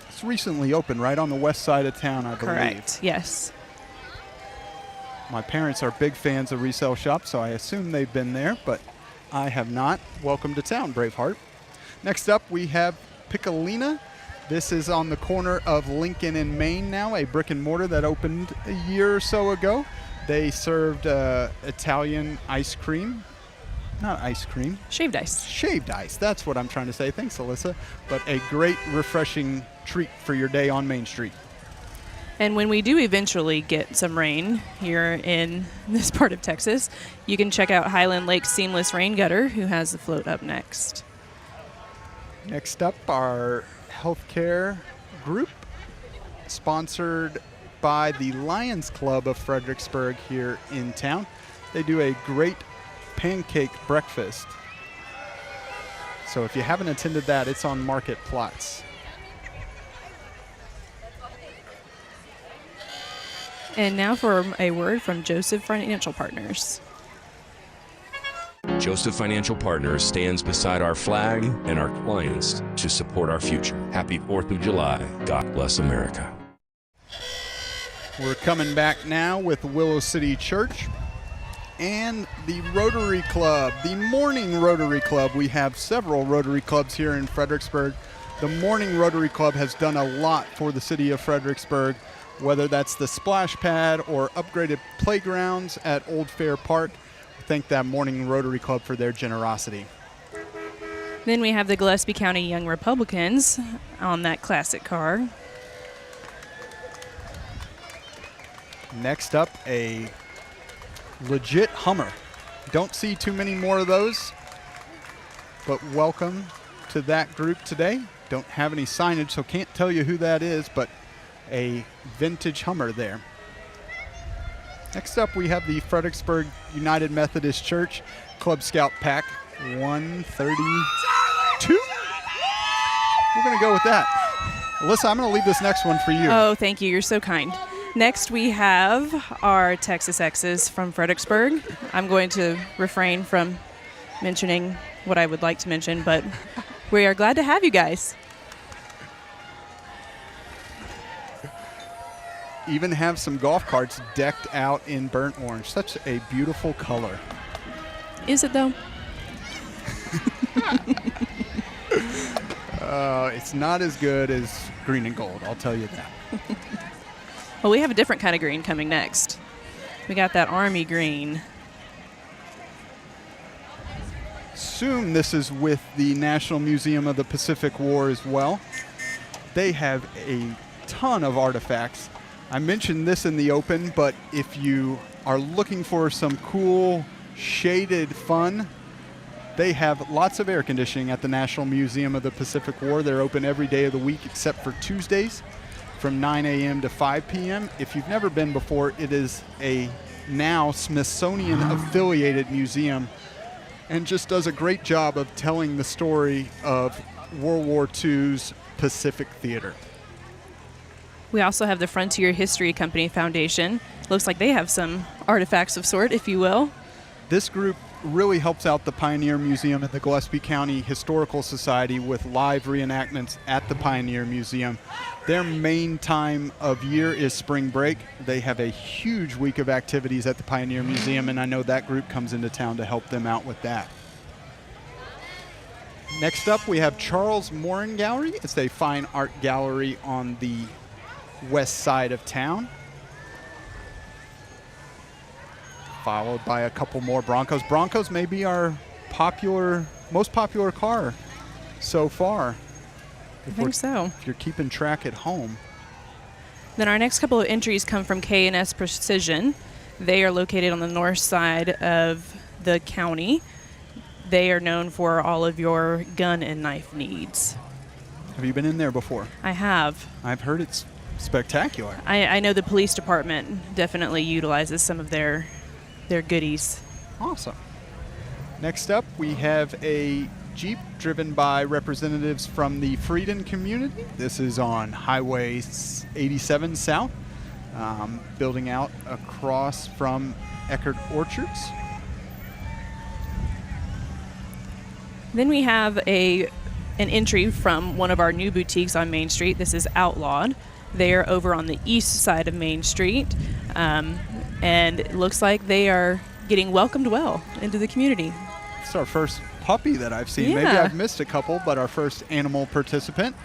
It's recently opened right on the west side of town, I believe. Correct, yes. My parents are big fans of resale shops, so I assume they've been there, but I have not. Welcome to town, Braveheart. Next up, we have Piccolina. This is on the corner of Lincoln and Main now, a brick and mortar that opened a year or so ago. They served Italian ice cream. Not ice cream. Shaved ice. Shaved ice. That's what I'm trying to say. Thanks, Alyssa. But a great, refreshing treat for your day on Main Street. And when we do eventually get some rain here in this part of Texas, you can check out Highland Lake Seamless Rain Gutter, who has the float up next. Next up, our healthcare group, sponsored by the Lions Club of Fredericksburg here in town. They do a great pancake breakfast. So if you haven't attended that, it's on Marketplatz. And now for a word from Joseph Financial Partners. Joseph Financial Partners stands beside our flag and our clients to support our future. Happy 4th of July. God bless America. We're coming back now with Willow City Church and the Rotary Club, the Morning Rotary Club. We have several Rotary Clubs here in Fredericksburg. The Morning Rotary Club has done a lot for the city of Fredericksburg, whether that's the splash pad or upgraded playgrounds at Old Fair Park. Thank that Morning Rotary Club for their generosity. Then we have the Gillespie County Young Republicans on that classic car. Next up, a legit Hummer. Don't see too many more of those, but welcome to that group today. Don't have any signage, so can't tell you who that is, but a vintage Hummer there. Next up, we have the Fredericksburg United Methodist Church Club Scout Pack 132. We're going to go with that. Alyssa, I'm going to leave this next one for you. Oh, thank you. You're so kind. Next, we have our Texas X's from Fredericksburg. I'm going to refrain from mentioning what I would like to mention, but we are glad to have you guys. Even have some golf carts decked out in burnt orange. Such a beautiful color. Is it, though? It's not as good as green and gold, I'll tell you that. Well, we have a different kind of green coming next. We got that army green. Assume this is with the National Museum of the Pacific War as well. They have a ton of artifacts. I mentioned this in the open, but if you are looking for some cool shaded fun, they have lots of air conditioning at the National Museum of the Pacific War. They're open every day of the week except for Tuesdays from 9 a.m. to 5 p.m. If you've never been before, it is a now Smithsonian affiliated museum and just does a great job of telling the story of World War II's Pacific Theater. We also have the Frontier History Company Foundation. Looks like they have some artifacts of sort, if you will. This group really helps out the Pioneer Museum and the Gillespie County Historical Society with live reenactments at the Pioneer Museum. Their main time of year is spring break. They have a huge week of activities at the Pioneer Museum, and I know that group comes into town to help them out with that. Next up, we have Charles Morin Gallery. It's a fine art gallery on the west side of town. Followed by a couple more Broncos. Broncos may be our most popular car so far. I think so. If you're keeping track at home. Then our next couple of entries come from K&S Precision. They are located on the north side of the county. They are known for all of your gun and knife needs. Have you been in there before? I have. I've heard it's spectacular. I know the police department definitely utilizes some of their goodies. Awesome. Next up, we have a Jeep driven by representatives from the Frieden community. This is on Highway 87 South, building out across from Eckerd Orchards. Then we have an entry from one of our new boutiques on Main Street. This is Outlawed. They are over on the east side of Main Street, and it looks like they are getting welcomed well into the community. It's our first puppy that I've seen. Yeah. Maybe I've missed a couple, but our first animal participant.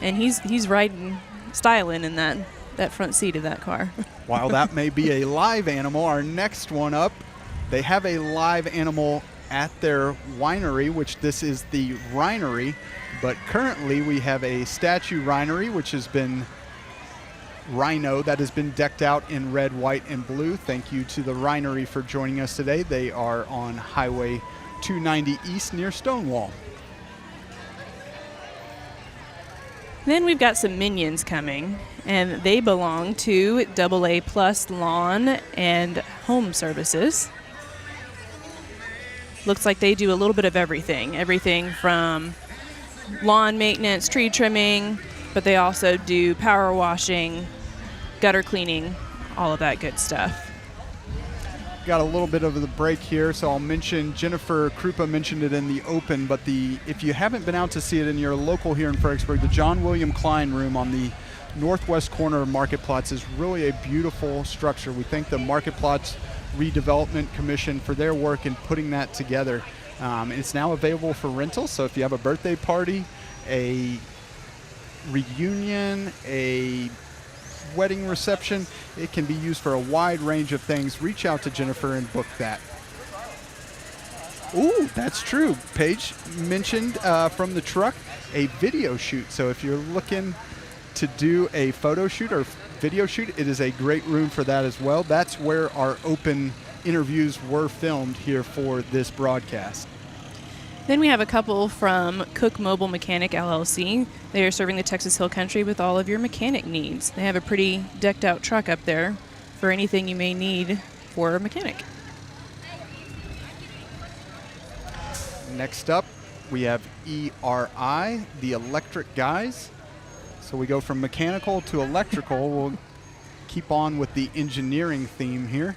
And he's riding, styling in that front seat of that car. While that may be a live animal, our next one up, they have a live animal at their winery, which this is the Rhinery, but currently we have a statue Rhinery, which has been Rhino that has been decked out in red, white, and blue. Thank you to the Rhinery for joining us today. They are on Highway 290 East near Stonewall. Then we've got some Minions coming, and they belong to AA Plus Lawn and Home Services. looks like they do a little bit of everything from lawn maintenance, tree trimming, but they also do power washing, gutter cleaning, all of that good stuff. Got a little bit of the break here, so I'll mention, Jennifer Krupa mentioned it in the open, but if you haven't been out to see it and you're local here in Fredericksburg, the John William Klein Room on the northwest corner of Marketplatz is really a beautiful structure. We thank the Marketplatz Redevelopment Commission for their work in putting that together. It's now available for rental, so if you have a birthday party, a reunion, a wedding reception, it can be used for a wide range of things. Reach out to Jennifer and book that. Ooh, that's true. Paige mentioned from the truck a video shoot. So if you're looking to do a photo shoot or video shoot, it is a great room for that as well. That's where our open interviews were filmed here for this broadcast. Then we have a couple from Cook Mobile Mechanic LLC. They are serving the Texas Hill Country with all of your mechanic needs. They have a pretty decked out truck up there for anything you may need for a mechanic. Next up, we have ERI, the electric guys. So we go from mechanical to electrical. We'll keep on with the engineering theme here.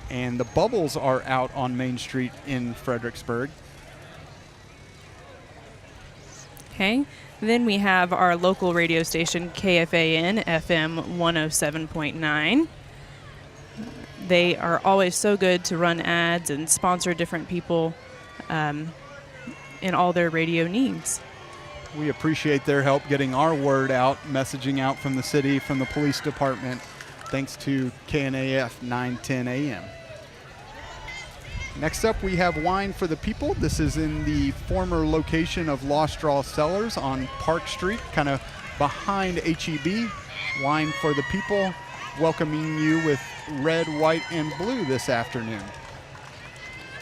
And the Bubbles are out on Main Street in Fredericksburg. Okay, then we have our local radio station, KFAN FM 107.9. They are always so good to run ads and sponsor different people in all their radio needs. We appreciate their help getting our word out, messaging out from the city, from the police department, thanks to KNAF 910 AM. Next up, we have Wine for the People. This is in the former location of Lost Draw Cellars on Park Street, kind of behind HEB. Wine for the People, welcoming you with red, white, and blue this afternoon.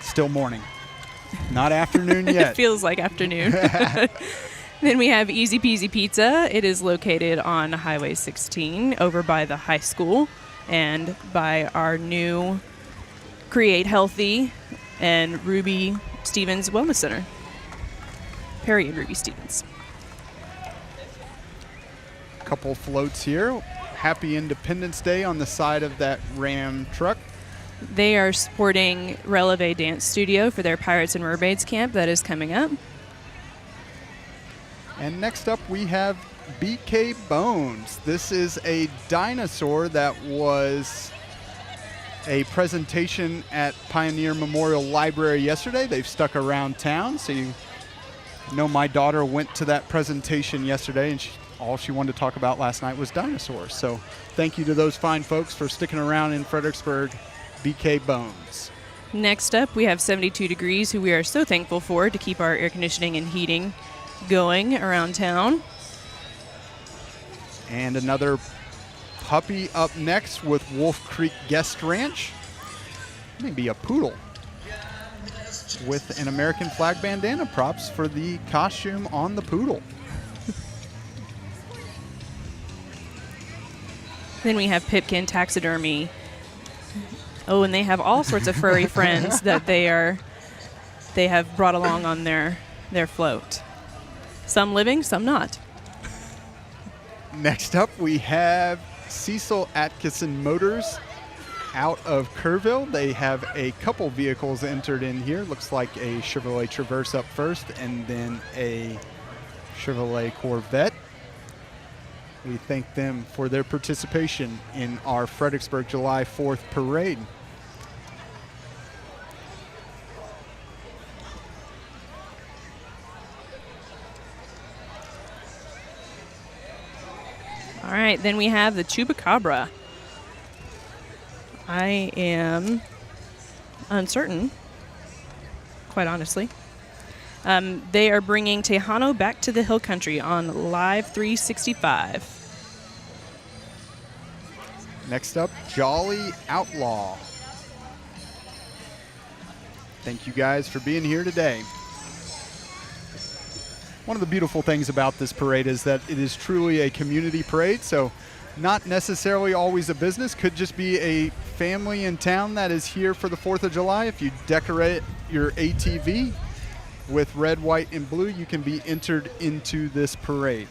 Still morning. Not afternoon yet. It feels like afternoon. Then we have Easy Peasy Pizza. It is located on Highway 16 over by the high school and by our new Create Healthy and Ruby Stevens Wellness Center. Perry and Ruby Stevens. Couple floats here. Happy Independence Day on the side of that Ram truck. They are supporting Releve Dance Studio for their Pirates and Mermaids camp that is coming up. And next up we have BK Bones. This is a dinosaur that was a presentation at Pioneer Memorial Library yesterday. They've stuck around town, so you know my daughter went to that presentation yesterday, and all she wanted to talk about last night was dinosaurs. So thank you to those fine folks for sticking around in Fredericksburg, BK Bones. Next up, we have 72 Degrees, who we are so thankful for to keep our air conditioning and heating going around town. And another puppy up next with Wolf Creek Guest Ranch. Maybe a poodle with an American flag bandana. Props for the costume on the poodle. Then we have Pipkin Taxidermy. Oh, and they have all sorts of furry friends that they have brought along on their float. Some living, some not. Next up, we have Cecil Atkinson Motors out of Kerrville. They have a couple vehicles entered in here. Looks like a Chevrolet Traverse up first and then a Chevrolet Corvette. We thank them for their participation in our Fredericksburg July 4th parade. All right, then we have the Chupacabra. I am uncertain, quite honestly. They are bringing Tejano back to the Hill Country on Live 365. Next up, Jolly Outlaw. Thank you guys for being here today. One of the beautiful things about this parade is that it is truly a community parade, so not necessarily always a business. Could just be a family in town that is here for the 4th of July. If you decorate your ATV with red, white, and blue, you can be entered into this parade.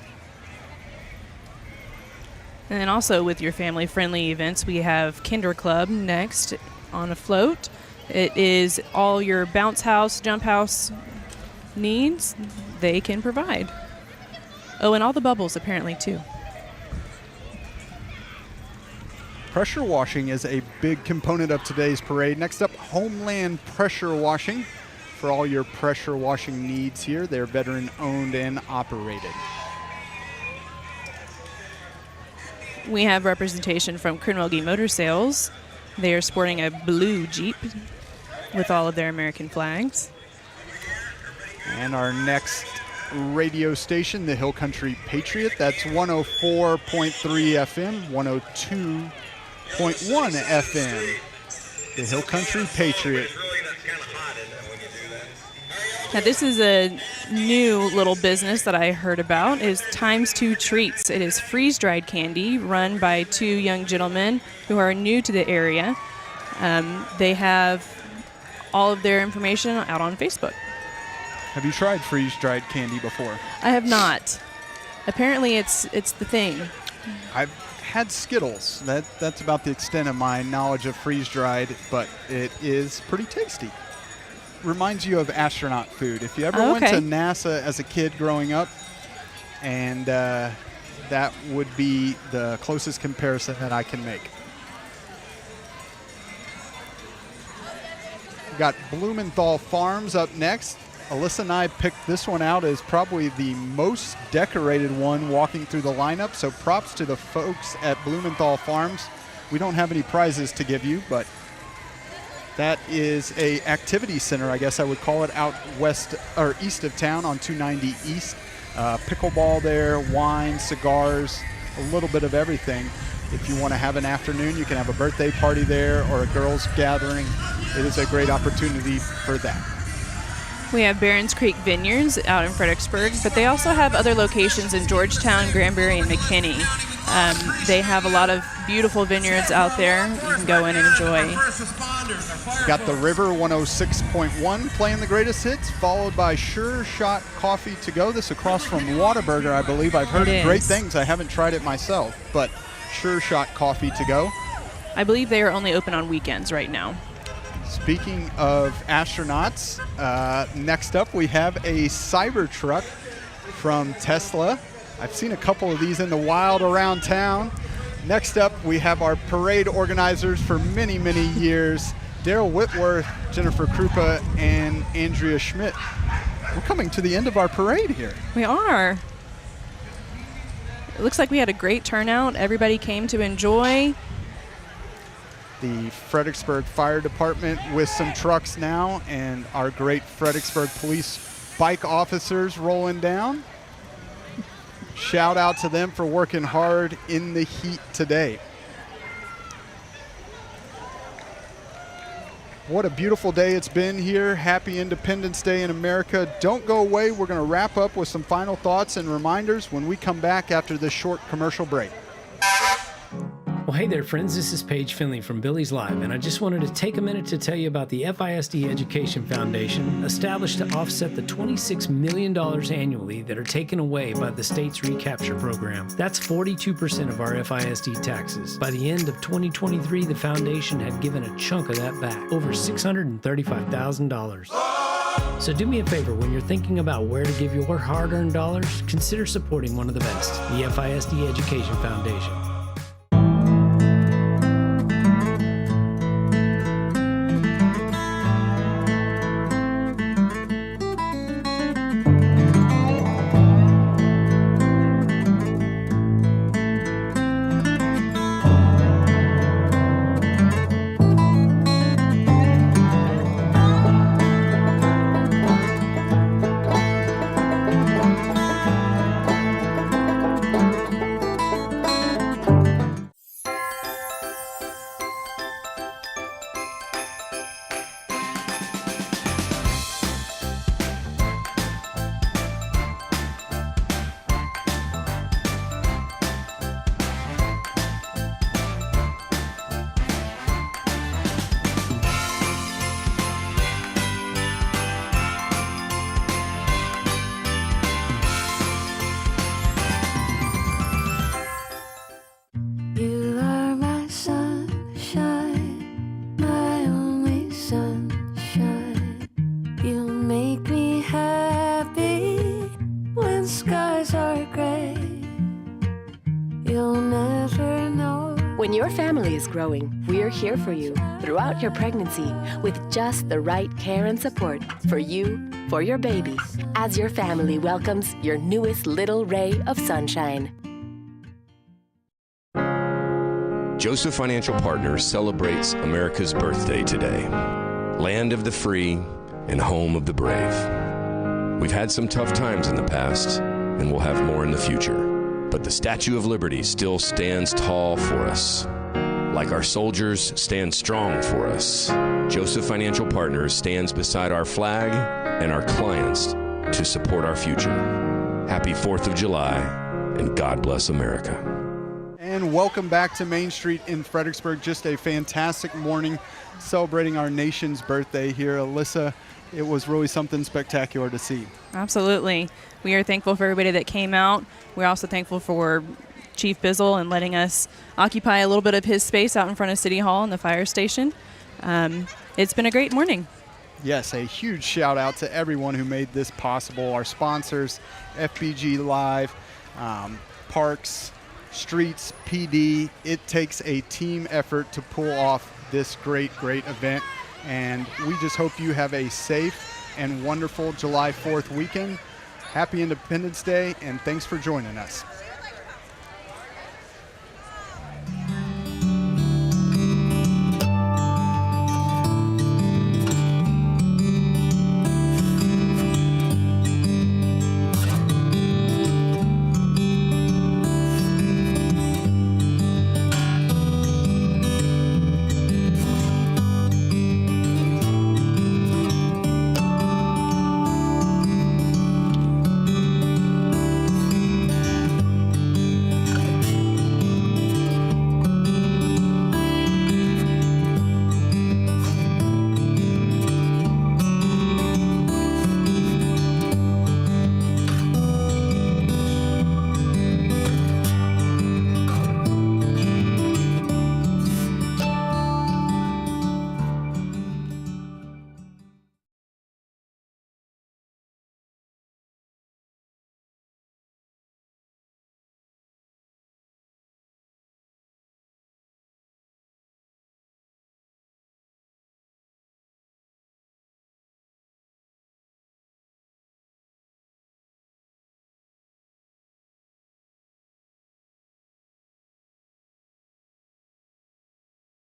And then also with your family-friendly events, we have Kinder Club next on a float. It is all your bounce house, jump house needs they can provide. Oh, and all the bubbles apparently too. Pressure washing is a big component of today's parade. Next up, Homeland Pressure Washing. For all your pressure washing needs here, they're veteran owned and operated. We have representation from Kernwelge Motor Sales. They are sporting a blue Jeep with all of their American flags. And our next radio station, the Hill Country Patriot. That's 104.3 FM, 102.1 FM. The Hill Country Patriot. Now this is a new little business that I heard about, is Times 2 Treats. It is freeze-dried candy run by two young gentlemen who are new to the area. They have all of their information out on Facebook. Have you tried freeze-dried candy before? I have not. Apparently it's the thing. I've had Skittles. That's about the extent of my knowledge of freeze-dried, but it is pretty tasty. Reminds you of astronaut food. If you ever went to NASA as a kid growing up, and that would be the closest comparison that I can make. We've got Blumenthal Farms up next. Alyssa and I picked this one out as probably the most decorated one walking through the lineup, so props to the folks at Blumenthal Farms. We don't have any prizes to give you, but that is a activity center, I guess I would call it, out west or east of town on 290 East. Pickleball there, wine, cigars, a little bit of everything. If you want to have an afternoon, you can have a birthday party there or a girls' gathering. It is a great opportunity for that. We have Barons Creek Vineyards out in Fredericksburg, but they also have other locations in Georgetown, Granbury, and McKinney. They have a lot of beautiful vineyards out there you can go in and enjoy. Got the River 106.1 playing the greatest hits, followed by Sure Shot Coffee to Go. This across from Whataburger, I believe. I've heard great things. I haven't tried it myself, but Sure Shot Coffee to Go. I believe they are only open on weekends right now. Speaking of astronauts, next up we have a Cybertruck from Tesla. I've seen a couple of these in the wild around town. Next up, we have our parade organizers for many, many years, Daryl Whitworth, Jennifer Krupa, and Andrea Schmidt. We're coming to the end of our parade here. We are. It looks like we had a great turnout. Everybody came to enjoy. The Fredericksburg Fire Department with some trucks now, and our great Fredericksburg Police bike officers rolling down. Shout out to them for working hard in the heat today. What a beautiful day it's been here. Happy Independence Day in America. Don't go away. We're going to wrap up with some final thoughts and reminders when we come back after this short commercial break. Well, hey there, friends. This is Paige Finley from Billy's Live, and I just wanted to take a minute to tell you about the FISD Education Foundation, established to offset the $26 million annually that are taken away by the state's recapture program. That's 42% of our FISD taxes. By the end of 2023, the foundation had given a chunk of that back, over $635,000. So do me a favor, when you're thinking about where to give your hard-earned dollars, consider supporting one of the best, the FISD Education Foundation. growing, we're here for you throughout your pregnancy with just the right care and support for you, for your baby, as your family welcomes your newest little ray of sunshine. Joseph Financial Partners celebrates America's birthday today. Land of the free and home of the brave. We've had some tough times in the past, and we'll have more in the future. But the Statue of Liberty still stands tall for us. Like our soldiers stand strong for us, Joseph Financial Partners stands beside our flag and our clients to support our future. Happy 4th of July, and God bless America. And welcome back to Main Street in Fredericksburg. Just a fantastic morning celebrating our nation's birthday here. Alyssa, it was really something spectacular to see. Absolutely. We are thankful for everybody that came out. We're also thankful for Chief Bizzle and letting us occupy a little bit of his space out in front of City Hall and the fire station. It's been a great morning. Yes, a huge shout out to everyone who made this possible. Our sponsors, FbgLive, Parks, Streets, PD. It takes a team effort to pull off this great event. And we just hope you have a safe and wonderful July 4th weekend. Happy Independence Day, and thanks for joining us.